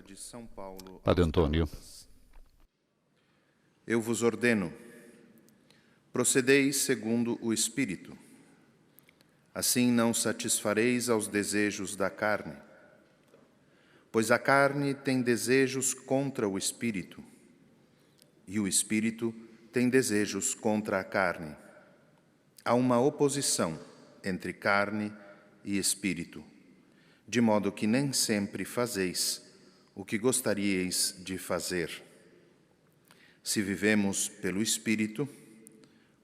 De São Paulo Padre Antônio. Eu vos ordeno, procedeis segundo o Espírito. Assim não satisfareis aos desejos da carne, pois a carne tem desejos contra o Espírito, e o Espírito tem desejos contra a carne. Há uma oposição entre carne e Espírito, de modo que nem sempre fazeis o que gostaríeis de fazer. Se vivemos pelo Espírito,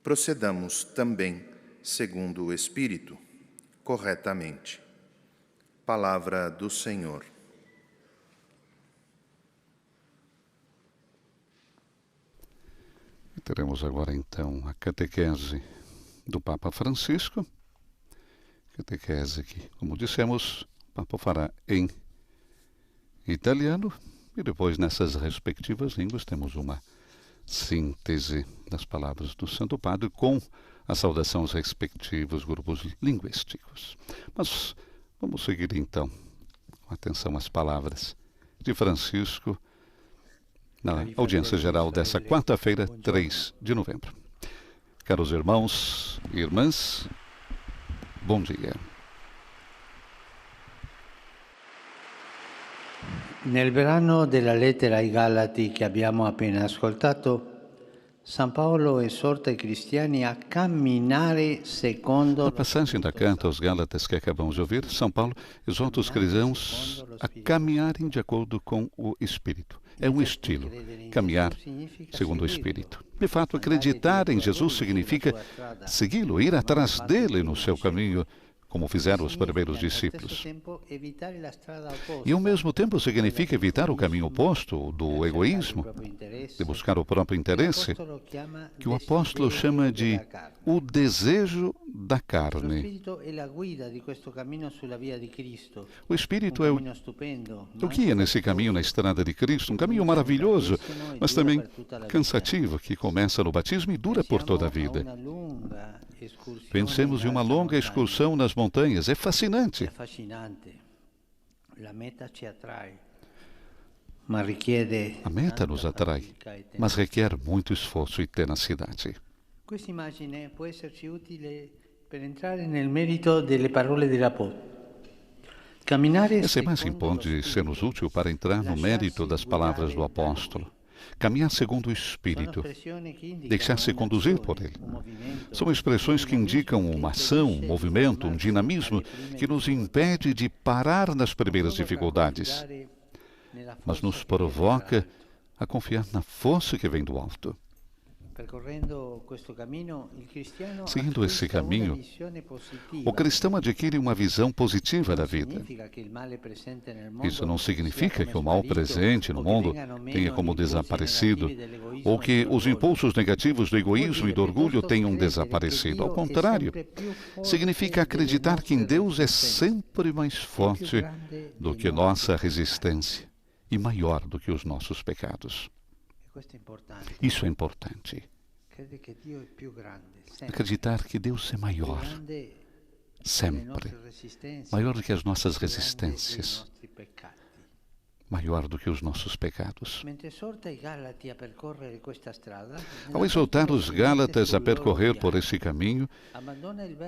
procedamos também segundo o Espírito, corretamente. Palavra do Senhor. Teremos agora então a catequese do Papa Francisco. Catequese que, como dissemos, o Papa fará em italiano, e depois nessas respectivas línguas temos uma síntese das palavras do Santo Padre com a saudação aos respectivos grupos linguísticos. Mas vamos seguir então com atenção às palavras de Francisco na audiência geral dessa quarta-feira, 3 de novembro. Caros irmãos e irmãs, bom dia. Nel brano della lettera ai Galati che abbiamo appena ascoltato, San Paolo esorta i cristiani a camminare secondo... Na passagem da carta aos Gálatas que acabamos de ouvir, São Paulo exorta os cristãos a caminharem de acordo com o Espírito. É um estilo, caminhar segundo o Espírito. De fato, acreditar em Jesus significa segui-lo, ir atrás dele no seu caminho, como fizeram os primeiros discípulos. E, ao mesmo tempo, significa evitar o caminho oposto do egoísmo, de buscar o próprio interesse, que o apóstolo chama de o desejo da carne. O Espírito é o guia nesse caminho na estrada de Cristo, um caminho maravilhoso, mas também cansativo, que começa no batismo e dura por toda a vida. Pensemos em uma longa excursão nas montanhas. É fascinante. A meta nos atrai, mas requer muito esforço e tenacidade. Questa immagine può esserci utile per entrare nel merito delle parole dell'Apostolo. Essa imagem pode ser-nos útil para entrar no mérito das palavras do apóstolo. Caminhar segundo o Espírito, deixar-se conduzir por ele. São expressões que indicam uma ação, um movimento, um dinamismo que nos impede de parar nas primeiras dificuldades, mas nos provoca a confiar na força que vem do alto. Seguindo esse caminho, o cristão adquire uma visão positiva da vida. Isso não significa que o mal presente no mundo tenha como desaparecido, ou que os impulsos negativos do egoísmo e do orgulho tenham desaparecido. Ao contrário, significa acreditar que em Deus é sempre mais forte do que nossa resistência e maior do que os nossos pecados. Isso é importante. Acreditar que Deus é maior, sempre, maior do que as nossas resistências, maior do que os nossos pecados. Ao exortar os Gálatas a percorrer por esse caminho,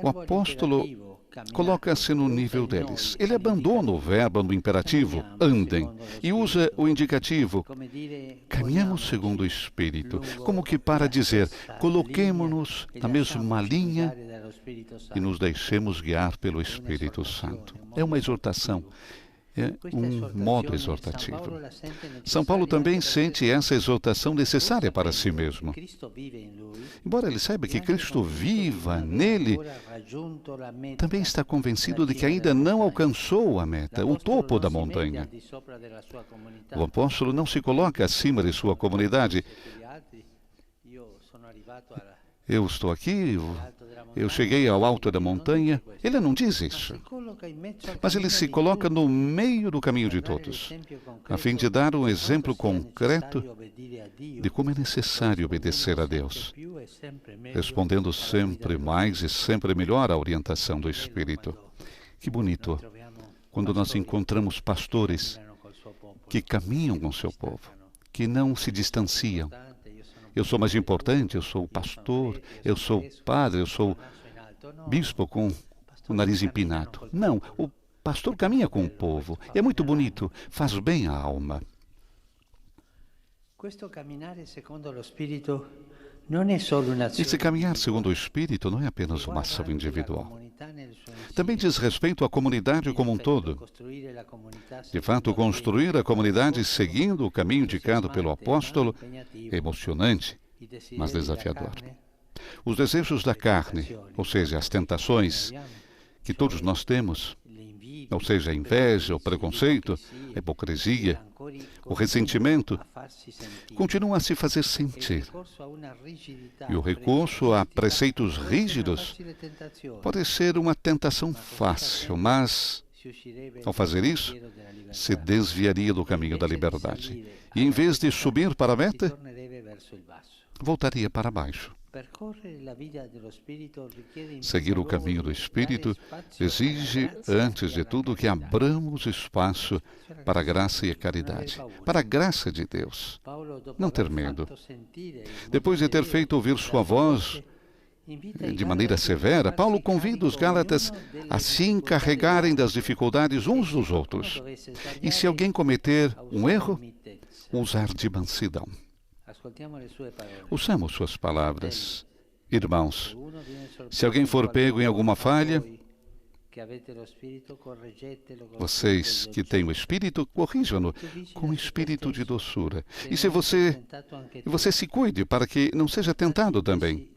o apóstolo coloca-se no nível deles. Ele abandona o verbo no imperativo, andem, e usa o indicativo, caminhamos segundo o Espírito, como que para dizer, coloquemo-nos na mesma linha e nos deixemos guiar pelo Espírito Santo. É uma exortação. É um modo exortativo. São Paulo também sente essa exortação necessária para si mesmo. Embora ele saiba que Cristo viva nele, também está convencido de que ainda não alcançou a meta, o topo da montanha. O apóstolo não se coloca acima de sua comunidade. Eu estou aqui, eu cheguei ao alto da montanha. Ele não diz isso. Mas ele se coloca no meio do caminho de todos, a fim de dar um exemplo concreto de como é necessário obedecer a Deus, respondendo sempre mais e sempre melhor à orientação do Espírito. Que bonito quando nós encontramos pastores que caminham com seu povo, que não se distanciam. Eu sou mais importante, eu sou pastor, eu sou padre, eu sou bispo com o nariz empinado. Não, o pastor caminha com o povo. É muito bonito, faz bem à alma. Esse caminhar segundo o Espírito não é apenas uma ação individual. Também diz respeito à comunidade como um todo. De fato, construir a comunidade seguindo o caminho indicado pelo apóstolo é emocionante, mas desafiador. Os desejos da carne, ou seja, as tentações que todos nós temos, ou seja, a inveja, o preconceito, a hipocrisia, o ressentimento, continuam a se fazer sentir. E o recurso a preceitos rígidos pode ser uma tentação fácil, mas, ao fazer isso, se desviaria do caminho da liberdade. E, em vez de subir para a meta, voltaria para baixo. Seguir o caminho do Espírito exige, antes de tudo, que abramos espaço para a graça e a caridade, para a graça de Deus. Não ter medo. Depois de ter feito ouvir sua voz de maneira severa, Paulo convida os Gálatas a se encarregarem das dificuldades uns dos outros. E se alguém cometer um erro, usar de mansidão. Ouçamos suas palavras. Irmãos, se alguém for pego em alguma falha, vocês que têm o Espírito, corrijam-no com espírito de doçura. E se você se cuide para que não seja tentado também.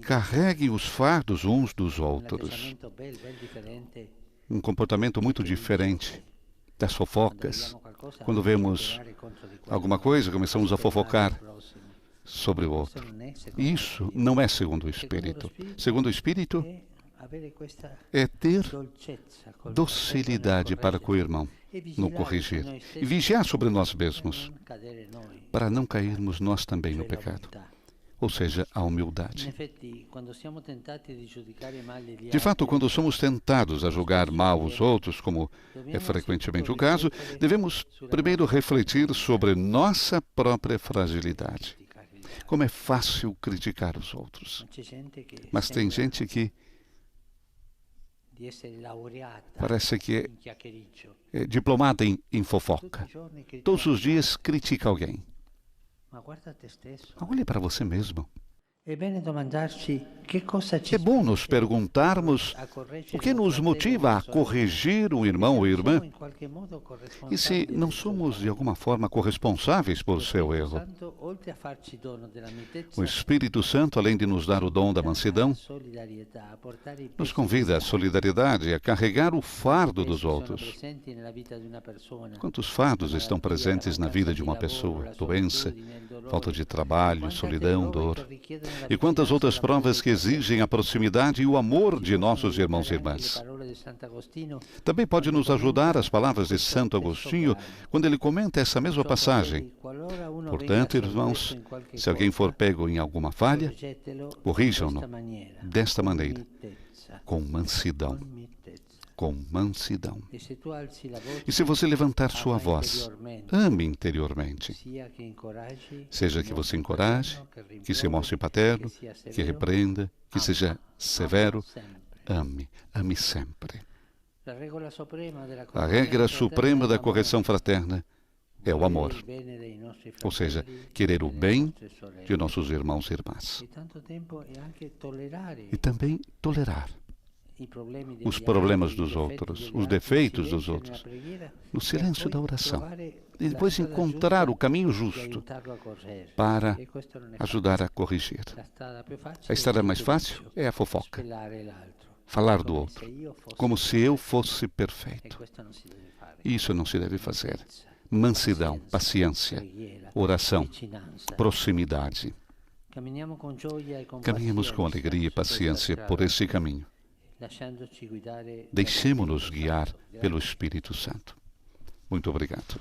Carreguem os fardos uns dos outros. Um comportamento muito diferente das fofocas. Quando vemos alguma coisa, começamos a fofocar sobre o outro. Isso não é segundo o Espírito. Segundo o Espírito é ter docilidade para com o irmão, no corrigir. E vigiar sobre nós mesmos, para não cairmos nós também no pecado. Ou seja, a humildade. De fato, quando somos tentados a julgar mal os outros, como é frequentemente o caso, devemos primeiro refletir sobre nossa própria fragilidade. Como é fácil criticar os outros. Mas tem gente que parece que é diplomada em fofoca. Todos os dias critica alguém. Olhe para você mesmo. É bom nos perguntarmos o que nos motiva a corrigir um irmão ou irmã e se não somos de alguma forma corresponsáveis por seu erro. O Espírito Santo, além de nos dar o dom da mansidão, nos convida à solidariedade e a carregar o fardo dos outros. Quantos fardos estão presentes na vida de uma pessoa? Doença, falta de trabalho, solidão, dor. E quantas outras provas que exigem a proximidade e o amor de nossos irmãos e irmãs. Também pode nos ajudar as palavras de Santo Agostinho, quando ele comenta essa mesma passagem. Portanto, irmãos, se alguém for pego em alguma falha, corrijam-no desta maneira, com mansidão. Com mansidão. E se você levantar sua voz, ame interiormente. Seja que você encoraje, que se mostre paterno, que repreenda, que seja severo, ame. Ame sempre. A regra suprema da correção fraterna é o amor. Ou seja, querer o bem de nossos irmãos e irmãs. E também tolerar os problemas dos outros, os defeitos dos outros, no silêncio da oração. E depois encontrar o caminho justo para ajudar a corrigir. A estrada mais fácil é a fofoca. Falar do outro, como se eu fosse perfeito. Isso não se deve fazer. Mansidão, paciência, oração, proximidade. Caminhemos com alegria e paciência por esse caminho. Deixemo-nos guiar pelo Espírito Santo. Muito obrigado.